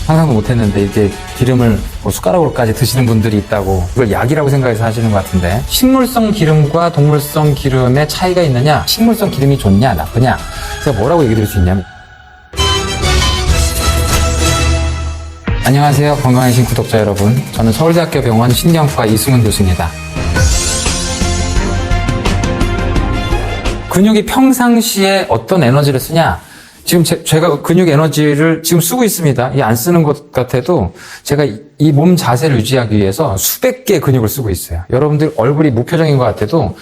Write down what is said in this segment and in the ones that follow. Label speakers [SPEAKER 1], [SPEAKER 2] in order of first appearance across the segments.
[SPEAKER 1] 상상도 못했는데 이렇게 기름을 뭐 숟가락으로까지 드시는 분들이 있다고, 그걸 약이라고 생각해서 하시는 것 같은데, 식물성 기름과 동물성 기름의 차이가 있느냐, 식물성 기름이 좋냐 나쁘냐, 제가 뭐라고 얘기 드릴 수 있냐면, 안녕하세요, 건강해진 구독자 여러분. 저는 서울대학교 병원 신경과 이승훈 교수입니다. 근육이 평상시에 어떤 에너지를 쓰냐? 지금 제가 근육 에너지를 지금 쓰고 있습니다. 이 안 쓰는 것 같아도 제가 이 몸 자세를 유지하기 위해서 수백 개의 근육을 쓰고 있어요. 여러분들 얼굴이 무표정인 것 같아도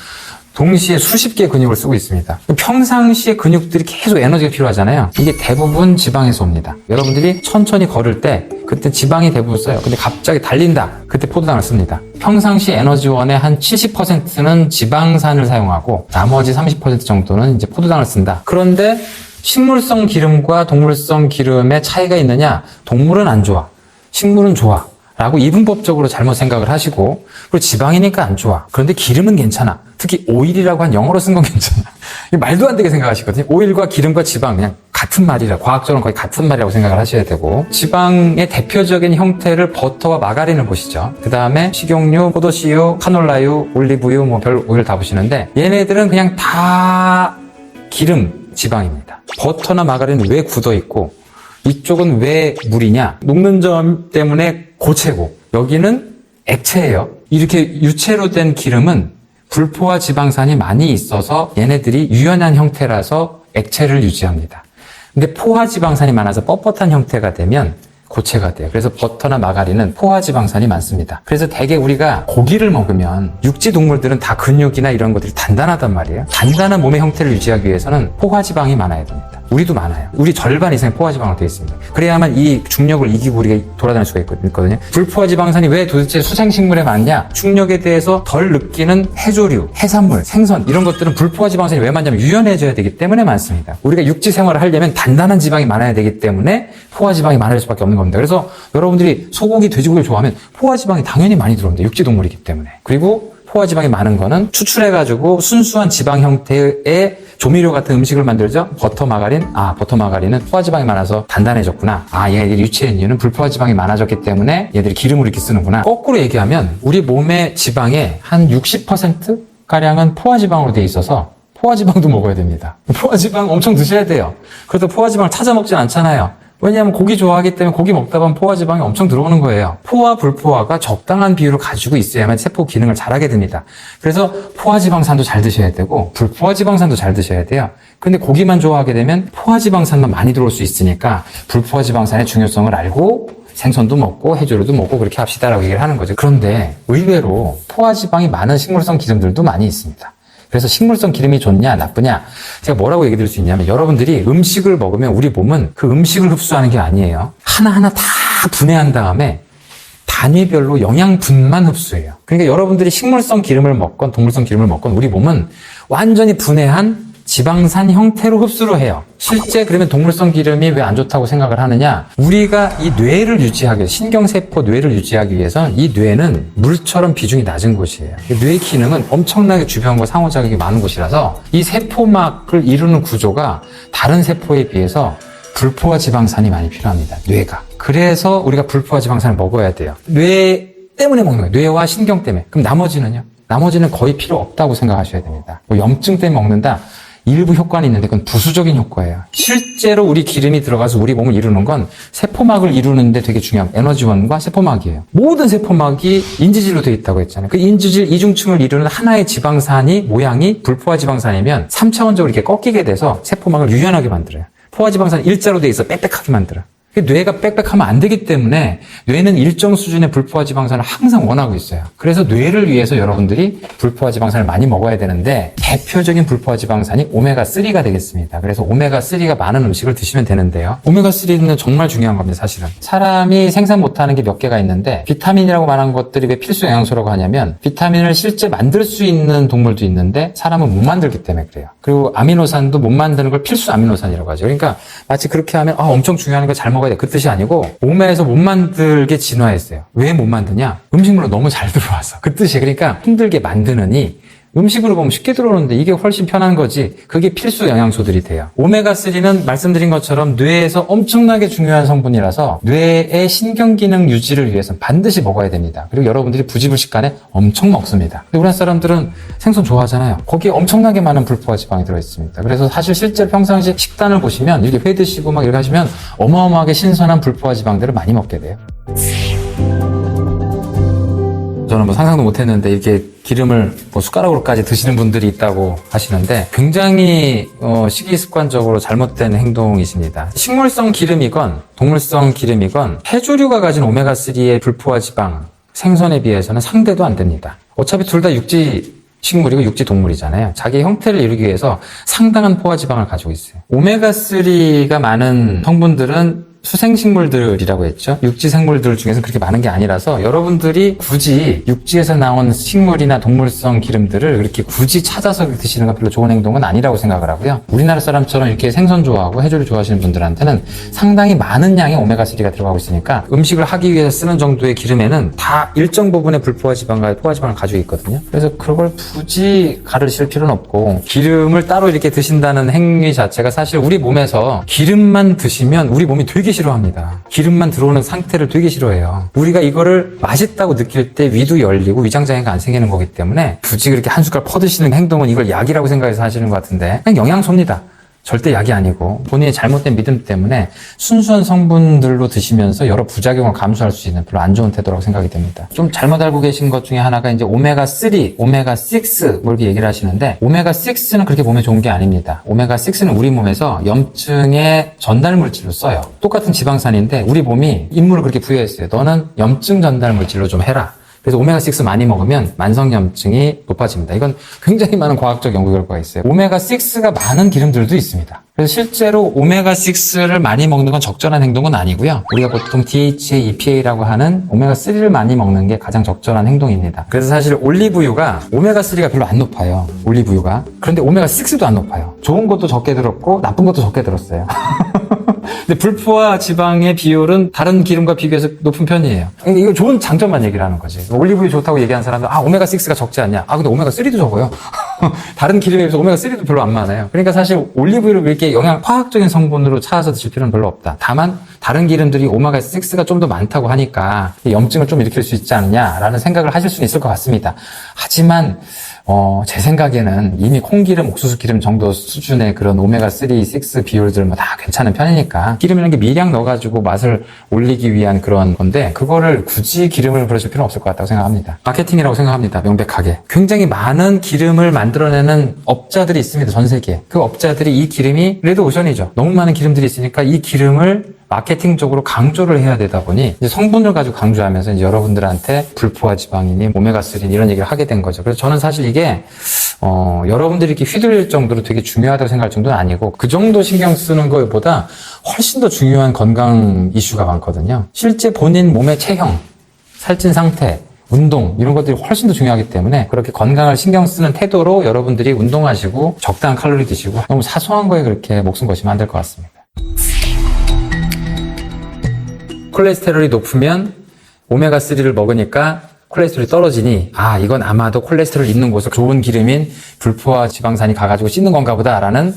[SPEAKER 1] 동시에 수십 개의 근육을 쓰고 있습니다. 평상시에 근육들이 계속 에너지가 필요하잖아요. 이게 대부분 지방에서 옵니다. 여러분들이 천천히 걸을 때 그때 지방이 대부분 써요. 근데 갑자기 달린다. 그때 포도당을 씁니다. 평상시 에너지원의 한 70%는 지방산을 사용하고 나머지 30% 정도는 이제 포도당을 쓴다. 그런데 식물성 기름과 동물성 기름의 차이가 있느냐? 동물은 안 좋아. 식물은 좋아. 라고 이분법적으로 잘못 생각을 하시고, 그리고 지방이니까 안 좋아. 그런데 기름은 괜찮아. 특히 오일이라고 한 영어로 쓴 건 괜찮아. 말도 안 되게 생각하시거든요. 오일과 기름과 지방 그냥 같은 말이라, 과학적으로 거의 같은 말이라고 생각을 하셔야 되고, 지방의 대표적인 형태를 버터와 마가린을 보시죠. 그 다음에 식용유, 포도씨유, 카놀라유, 올리브유, 뭐 별 오일 다 보시는데, 얘네들은 그냥 다 기름, 지방입니다. 버터나 마가린은 왜 굳어 있고, 이쪽은 왜 물이냐? 녹는 점 때문에 고체고, 여기는 액체예요. 이렇게 유체로 된 기름은 불포화 지방산이 많이 있어서 얘네들이 유연한 형태라서 액체를 유지합니다. 근데 포화 지방산이 많아서 뻣뻣한 형태가 되면 고체가 돼요. 그래서 버터나 마가린은 포화 지방산이 많습니다. 그래서 대개 우리가 고기를 먹으면, 육지 동물들은 다 근육이나 이런 것들이 단단하단 말이에요. 단단한 몸의 형태를 유지하기 위해서는 포화 지방이 많아야 됩니다. 우리도 많아요. 우리 절반 이상이 포화지방으로 되어 있습니다. 그래야만 이 중력을 이기고 우리가 돌아다닐 수가 있거든요. 불포화지방산이 왜 도대체 수생식물에 많냐? 중력에 대해서 덜 느끼는 해조류, 해산물, 생선 이런 것들은 불포화지방산이 왜 많냐면 유연해져야 되기 때문에 많습니다. 우리가 육지 생활을 하려면 단단한 지방이 많아야 되기 때문에 포화지방이 많을 수밖에 없는 겁니다. 그래서 여러분들이 소고기, 돼지고기를 좋아하면 포화지방이 당연히 많이 들어옵니다. 육지 동물이기 때문에. 그리고 포화지방이 많은 거는 추출해가지고 순수한 지방 형태의 조미료 같은 음식을 만들죠. 버터, 마가린. 버터, 마가린은 포화지방이 많아서 단단해졌구나. 얘네들이 유체인 이유는 불포화지방이 많아졌기 때문에 얘들이 기름을 이렇게 쓰는구나. 거꾸로 얘기하면 우리 몸의 지방의 한 60%가량은 포화지방으로 돼 있어서 포화지방도 먹어야 됩니다. 포화지방 엄청 드셔야 돼요. 그래도 포화지방을 찾아 먹진 않잖아요. 왜냐하면 고기 좋아하기 때문에 고기 먹다 보면 포화지방이 엄청 들어오는 거예요. 포화, 불포화가 적당한 비율을 가지고 있어야만 세포 기능을 잘하게 됩니다. 그래서 포화지방산도 잘 드셔야 되고 불포화지방산도 잘 드셔야 돼요. 근데 고기만 좋아하게 되면 포화지방산만 많이 들어올 수 있으니까 불포화지방산의 중요성을 알고 생선도 먹고 해조류도 먹고 그렇게 합시다라고 얘기를 하는 거죠. 그런데 의외로 포화지방이 많은 식물성 기름들도 많이 있습니다. 그래서 식물성 기름이 좋냐 나쁘냐, 제가 뭐라고 얘기 드릴 수 있냐면, 여러분들이 음식을 먹으면 우리 몸은 그 음식을 흡수하는 게 아니에요. 하나하나 다 분해한 다음에 단위별로 영양분만 흡수해요. 그러니까 여러분들이 식물성 기름을 먹건 동물성 기름을 먹건 우리 몸은 완전히 분해한 지방산 형태로 흡수를 해요. 실제 그러면 동물성 기름이 왜 안 좋다고 생각을 하느냐? 우리가 이 뇌를 유지하기 위해서, 신경세포 뇌를 유지하기 위해서 이 뇌는 물처럼 비중이 낮은 곳이에요. 뇌 기능은 엄청나게 주변과 상호작용이 많은 곳이라서 이 세포막을 이루는 구조가 다른 세포에 비해서 불포화 지방산이 많이 필요합니다. 뇌가. 그래서 우리가 불포화 지방산을 먹어야 돼요. 뇌 때문에 먹는 거예요. 뇌와 신경 때문에. 그럼 나머지는요? 나머지는 거의 필요 없다고 생각하셔야 됩니다. 뭐 염증 때문에 먹는다? 일부 효과는 있는데 그건 부수적인 효과예요. 실제로 우리 기름이 들어가서 우리 몸을 이루는 건 세포막을 이루는데 되게 중요한 에너지원과 세포막이에요. 모든 세포막이 인지질로 되어 있다고 했잖아요. 그 인지질 이중층을 이루는 하나의 지방산이 모양이 불포화 지방산이면 3차원적으로 이렇게 꺾이게 돼서 세포막을 유연하게 만들어요. 포화 지방산이 일자로 되어 있어 빽빽하게 만들어요. 뇌가 빽빽하면 안 되기 때문에 뇌는 일정 수준의 불포화 지방산을 항상 원하고 있어요. 그래서 뇌를 위해서 여러분들이 불포화 지방산을 많이 먹어야 되는데, 대표적인 불포화 지방산이 오메가3가 되겠습니다. 그래서 오메가3가 많은 음식을 드시면 되는데요. 오메가3는 정말 중요한 겁니다, 사실은. 사람이 생산 못하는 게 몇 개가 있는데, 비타민이라고 말한 것들이 왜 필수 영양소라고 하냐면, 비타민을 실제 만들 수 있는 동물도 있는데 사람은 못 만들기 때문에 그래요. 그리고 아미노산도 못 만드는 걸 필수 아미노산이라고 하죠. 그러니까 마치 그렇게 하면 엄청 중요한 거 잘 먹어야 돼, 그 뜻이 아니고, 몸에서 못 만들게 진화했어요. 왜 못 만드냐? 음식물로 너무 잘 들어와서. 그 뜻이에요. 그러니까 힘들게 만드느니 음식으로 보면 쉽게 들어오는데 이게 훨씬 편한 거지. 그게 필수 영양소들이 돼요. 오메가3는 말씀드린 것처럼 뇌에서 엄청나게 중요한 성분이라서 뇌의 신경기능 유지를 위해서는 반드시 먹어야 됩니다. 그리고 여러분들이 부지불식간에 엄청 먹습니다. 근데 우리나라 사람들은 생선 좋아하잖아요. 거기에 엄청나게 많은 불포화 지방이 들어있습니다. 그래서 사실 실제로 평상시 식단을 보시면 이렇게 회 드시고 막 이렇게 하시면 어마어마하게 신선한 불포화 지방들을 많이 먹게 돼요. 저는 뭐 상상도 못했는데 이렇게 기름을 뭐 숟가락으로까지 드시는 분들이 있다고 하시는데 굉장히 식이습관적으로 잘못된 행동이십니다. 식물성 기름이건 동물성 기름이건 해조류가 가진 오메가3의 불포화 지방 생선에 비해서는 상대도 안 됩니다. 어차피 둘 다 육지 식물이고 육지 동물이잖아요. 자기 형태를 이루기 위해서 상당한 포화 지방을 가지고 있어요. 오메가3가 많은 성분들은 수생식물들이라고 했죠. 육지 생물들 중에서는 그렇게 많은 게 아니라서 여러분들이 굳이 육지에서 나온 식물이나 동물성 기름들을 그렇게 굳이 찾아서 드시는 건 별로 좋은 행동은 아니라고 생각을 하고요. 우리나라 사람처럼 이렇게 생선 좋아하고 해조류 좋아하시는 분들한테는 상당히 많은 양의 오메가3가 들어가고 있으니까 음식을 하기 위해서 쓰는 정도의 기름에는 다 일정 부분의 불포화 지방과 포화 지방을 가지고 있거든요. 그래서 그걸 굳이 가르칠 필요는 없고 기름을 따로 이렇게 드신다는 행위 자체가 사실 우리 몸에서 기름만 드시면 우리 몸이 되게 싫어합니다. 기름만 들어오는 상태를 되게 싫어해요. 우리가 이거를 맛있다고 느낄 때 위도 열리고 위장장애가 안 생기는 거기 때문에 굳이 그렇게 한 숟갈 퍼드시는 행동은 이걸 약이라고 생각해서 하시는 것 같은데 그냥 영양소입니다. 절대 약이 아니고 본인의 잘못된 믿음 때문에 순수한 성분들로 드시면서 여러 부작용을 감수할 수 있는 별로 안 좋은 태도라고 생각이 됩니다. 좀 잘못 알고 계신 것 중에 하나가 이제 오메가3, 오메가6 뭐 이렇게 얘기를 하시는데 오메가6는 그렇게 몸에 좋은 게 아닙니다. 오메가6는 우리 몸에서 염증의 전달 물질로 써요. 똑같은 지방산인데 우리 몸이 임무를 그렇게 부여했어요. 너는 염증 전달 물질로 좀 해라. 그래서 오메가6 많이 먹으면 만성염증이 높아집니다. 이건 굉장히 많은 과학적 연구 결과가 있어요. 오메가6가 많은 기름들도 있습니다. 그래서 실제로 오메가6를 많이 먹는 건 적절한 행동은 아니고요. 우리가 보통 DHA, EPA라고 하는 오메가3를 많이 먹는 게 가장 적절한 행동입니다. 그래서 사실 올리브유가 오메가3가 별로 안 높아요. 올리브유가. 그런데 오메가6도 안 높아요. 좋은 것도 적게 들었고 나쁜 것도 적게 들었어요. 근데 불포화 지방의 비율은 다른 기름과 비교해서 높은 편이에요. 이거 좋은 장점만 얘기를 하는 거지. 올리브유 좋다고 얘기하는 사람들, 오메가6가 적지 않냐? 근데 오메가3도 적어요. 다른 기름에 비해서 오메가3도 별로 안 많아요. 그러니까 사실 올리브유를 이렇게 화학적인 성분으로 찾아서 드실 필요는 별로 없다. 다만, 다른 기름들이 오메가6가 좀 더 많다고 하니까 염증을 좀 일으킬 수 있지 않냐라는 생각을 하실 수는 있을 것 같습니다. 하지만, 제 생각에는 이미 콩기름, 옥수수 기름 정도 수준의 그런 오메가3, 6 비율들 뭐 다 괜찮은 편이니까 기름이라는 게 미량 넣어가지고 맛을 올리기 위한 그런 건데 그거를 굳이 기름을 버릴 필요는 없을 것 같다고 생각합니다. 마케팅이라고 생각합니다. 명백하게. 굉장히 많은 기름을 만들어내는 업자들이 있습니다. 전 세계에. 그 업자들이 이 기름이 레드오션이죠. 너무 많은 기름들이 있으니까 이 기름을 마케팅적으로 강조를 해야 되다 보니 이제 성분을 가지고 강조하면서 이제 여러분들한테 불포화 지방이니 오메가3 이런 얘기를 하게 된 거죠. 그래서 저는 사실 이게 여러분들이 이렇게 휘둘릴 정도로 되게 중요하다고 생각할 정도는 아니고 그 정도 신경 쓰는 것보다 훨씬 더 중요한 건강 이슈가 많거든요. 실제 본인 몸의 체형, 살찐 상태, 운동 이런 것들이 훨씬 더 중요하기 때문에 그렇게 건강을 신경 쓰는 태도로 여러분들이 운동하시고 적당한 칼로리 드시고 너무 사소한 거에 그렇게 목숨 거시면 안 될 것 같습니다. 콜레스테롤이 높으면 오메가3를 먹으니까 콜레스테롤이 떨어지니 이건 아마도 콜레스테롤 있는 곳에 좋은 기름인 불포화 지방산이 가가지고 씻는 건가 보다라는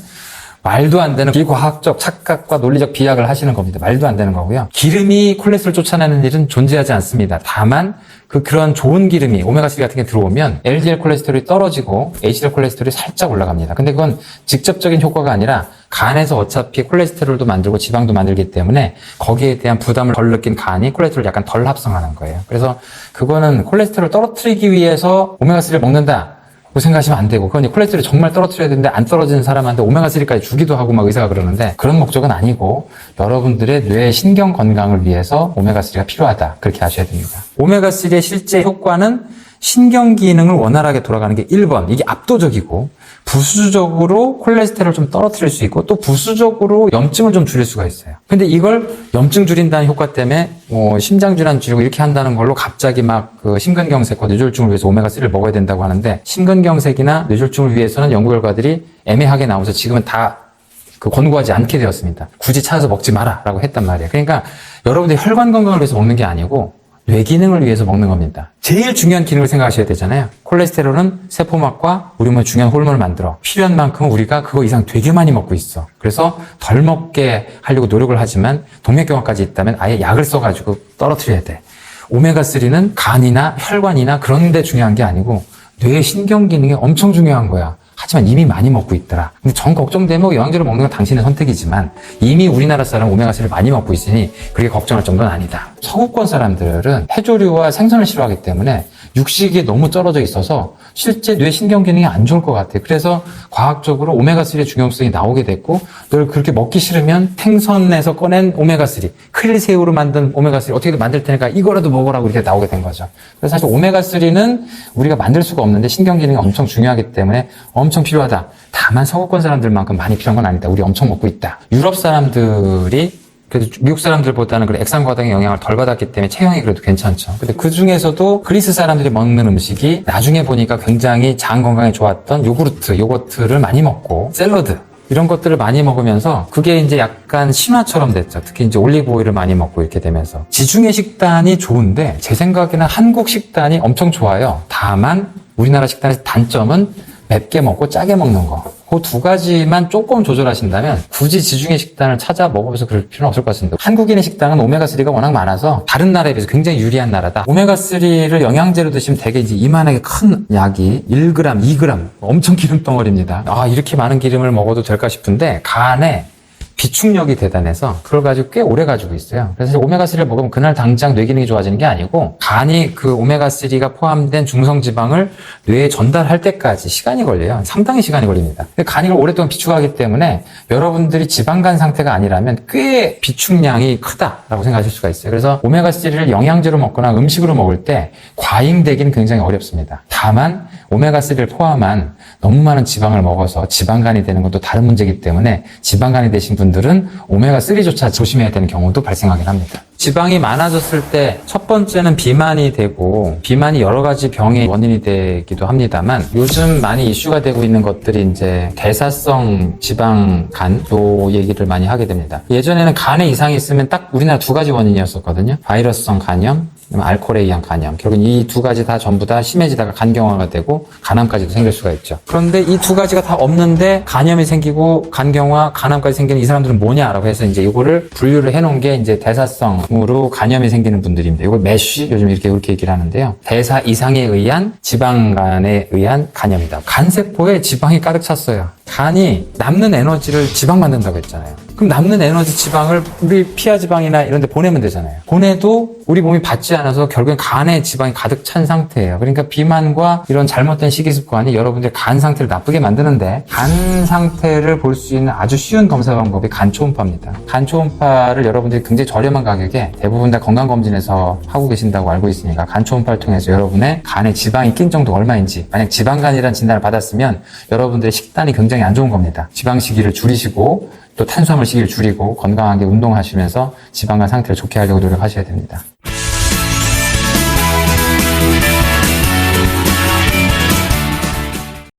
[SPEAKER 1] 말도 안 되는 비과학적 착각과 논리적 비약을 하시는 겁니다. 말도 안 되는 거고요. 기름이 콜레스테롤 쫓아내는 일은 존재하지 않습니다. 다만 그런 좋은 기름이 오메가3 같은 게 들어오면 LDL 콜레스테롤이 떨어지고 HDL 콜레스테롤이 살짝 올라갑니다. 근데 그건 직접적인 효과가 아니라 간에서 어차피 콜레스테롤도 만들고 지방도 만들기 때문에 거기에 대한 부담을 덜 느낀 간이 콜레스테롤을 약간 덜 합성하는 거예요. 그래서 그거는 콜레스테롤을 떨어뜨리기 위해서 오메가3를 먹는다. 그 생각하시면 안 되고 그건 콜레스테롤을 정말 떨어뜨려야 되는데 안 떨어지는 사람한테 오메가3까지 주기도 하고 막 의사가 그러는데 그런 목적은 아니고 여러분들의 뇌 신경 건강을 위해서 오메가3가 필요하다 그렇게 아셔야 됩니다. 오메가3의 실제 효과는 신경 기능을 원활하게 돌아가는 게 1번 이게 압도적이고 부수적으로 콜레스테롤을 좀 떨어뜨릴 수 있고 또 부수적으로 염증을 좀 줄일 수가 있어요. 근데 이걸 염증 줄인다는 효과 때문에 심장질환 줄이고 이렇게 한다는 걸로 갑자기 막 그 심근경색과 뇌졸중을 위해서 오메가3를 먹어야 된다고 하는데 심근경색이나 뇌졸중을 위해서는 연구 결과들이 애매하게 나오면서 지금은 다 권고하지 않게 되었습니다. 굳이 찾아서 먹지 마라 라고 했단 말이에요. 그러니까 여러분들이 혈관 건강을 위해서 먹는 게 아니고 뇌 기능을 위해서 먹는 겁니다. 제일 중요한 기능을 생각하셔야 되잖아요. 콜레스테롤은 세포막과 우리 몸에 중요한 호르몬을 만들어. 필요한 만큼은 우리가 그거 이상 되게 많이 먹고 있어. 그래서 덜 먹게 하려고 노력을 하지만 동맥경화까지 있다면 아예 약을 써가지고 떨어뜨려야 돼. 오메가3는 간이나 혈관이나 그런 데 중요한 게 아니고 뇌의 신경 기능이 엄청 중요한 거야. 하지만 이미 많이 먹고 있더라. 근데 전 걱정되면 영양제를 먹는 건 당신의 선택이지만 이미 우리나라 사람 오메가3를 많이 먹고 있으니 그게 걱정할 정도는 아니다. 서구권 사람들은 해조류와 생선을 싫어하기 때문에 육식이 너무 떨어져 있어서 실제 뇌 신경 기능이 안 좋을 것 같아요. 그래서 과학적으로 오메가3의 중요성이 나오게 됐고 널 그렇게 먹기 싫으면 생선에서 꺼낸 오메가3, 크릴새우로 만든 오메가3 어떻게든 만들 테니까 이거라도 먹으라고 이렇게 나오게 된 거죠. 그래서 사실 오메가3는 우리가 만들 수가 없는데 신경 기능이 엄청 중요하기 때문에 엄청 필요하다. 다만 서구권 사람들만큼 많이 필요한 건 아니다. 우리 엄청 먹고 있다. 유럽 사람들이 그래도 미국 사람들보다는 그래 액상과당의 영향을 덜 받았기 때문에 체형이 그래도 괜찮죠. 근데 그 중에서도 그리스 사람들이 먹는 음식이 나중에 보니까 굉장히 장 건강에 좋았던 요거트를 많이 먹고 샐러드 이런 것들을 많이 먹으면서 그게 이제 약간 신화처럼 됐죠. 특히 이제 올리브 오일을 많이 먹고 이렇게 되면서 지중해 식단이 좋은데 제 생각에는 한국 식단이 엄청 좋아요. 다만 우리나라 식단의 단점은 맵게 먹고 짜게 먹는 거. 그 두 가지만 조금 조절하신다면 굳이 지중해 식단을 찾아 먹으면서 그럴 필요는 없을 것 같습니다. 한국인의 식단은 오메가3가 워낙 많아서 다른 나라에 비해서 굉장히 유리한 나라다. 오메가3를 영양제로 드시면 되게 이제 이만하게 큰 약이 1g, 2g 엄청 기름 덩어리입니다. 아, 이렇게 많은 기름을 먹어도 될까 싶은데 간에 비축력이 대단해서 그걸 가지고 꽤 오래 가지고 있어요. 그래서 오메가3를 먹으면 그날 당장 뇌 기능이 좋아지는 게 아니고 간이 그 오메가3가 포함된 중성지방을 뇌에 전달할 때까지 시간이 걸려요. 상당히 시간이 걸립니다. 근데 간이 오랫동안 비축하기 때문에 여러분들이 지방간 상태가 아니라면 꽤 비축량이 크다라고 생각하실 수가 있어요. 그래서 오메가3를 영양제로 먹거나 음식으로 먹을 때 과잉되기는 굉장히 어렵습니다. 다만 오메가3를 포함한 너무 많은 지방을 먹어서 지방간이 되는 것도 다른 문제이기 때문에 지방간이 되신 분들은 오메가3조차 조심해야 되는 경우도 발생하긴 합니다. 지방이 많아졌을 때 첫 번째는 비만이 되고 비만이 여러 가지 병의 원인이 되기도 합니다만 요즘 많이 이슈가 되고 있는 것들이 이제 대사성 지방간 요 얘기를 많이 하게 됩니다. 예전에는 간에 이상이 있으면 딱 우리나라 두 가지 원인이었었거든요. 바이러스성 간염, 알코올에 의한 간염. 결국은 이 두 가지 다 전부 다 심해지다가 간경화가 되고 간암까지도 생길 수가 있죠. 그런데 이 두 가지가 다 없는데 간염이 생기고 간경화, 간암까지 생기는 이 사람들은 뭐냐라고 해서 이제 이거를 분류를 해놓은 게 이제 대사성으로 간염이 생기는 분들입니다. 이걸 매쉬 요즘 이렇게 얘기를 하는데요. 대사 이상에 의한 지방간에 의한 간염이다. 간세포에 지방이 가득 찼어요. 간이 남는 에너지를 지방 만든다고 했잖아요. 그럼 남는 에너지 지방을 우리 피하 지방이나 이런 데 보내면 되잖아요. 보내도 우리 몸이 받지 않아서 결국엔 간에 지방이 가득 찬 상태예요. 그러니까 비만과 이런 잘못된 식이습관이 여러분들의 간 상태를 나쁘게 만드는데 간 상태를 볼 수 있는 아주 쉬운 검사 방법이 간 초음파입니다. 간 초음파를 여러분들이 굉장히 저렴한 가격에 대부분 다 건강검진에서 하고 계신다고 알고 있으니까 간 초음파를 통해서 여러분의 간에 지방이 낀 정도가 얼마인지 만약 지방간이라는 진단을 받았으면 여러분들의 식단이 굉장히 안 좋은 겁니다. 지방 시기를 줄이시고 또 탄수화물 시기를 줄이고 건강하게 운동하시면서 지방간 상태를 좋게 하려고 노력하셔야 됩니다.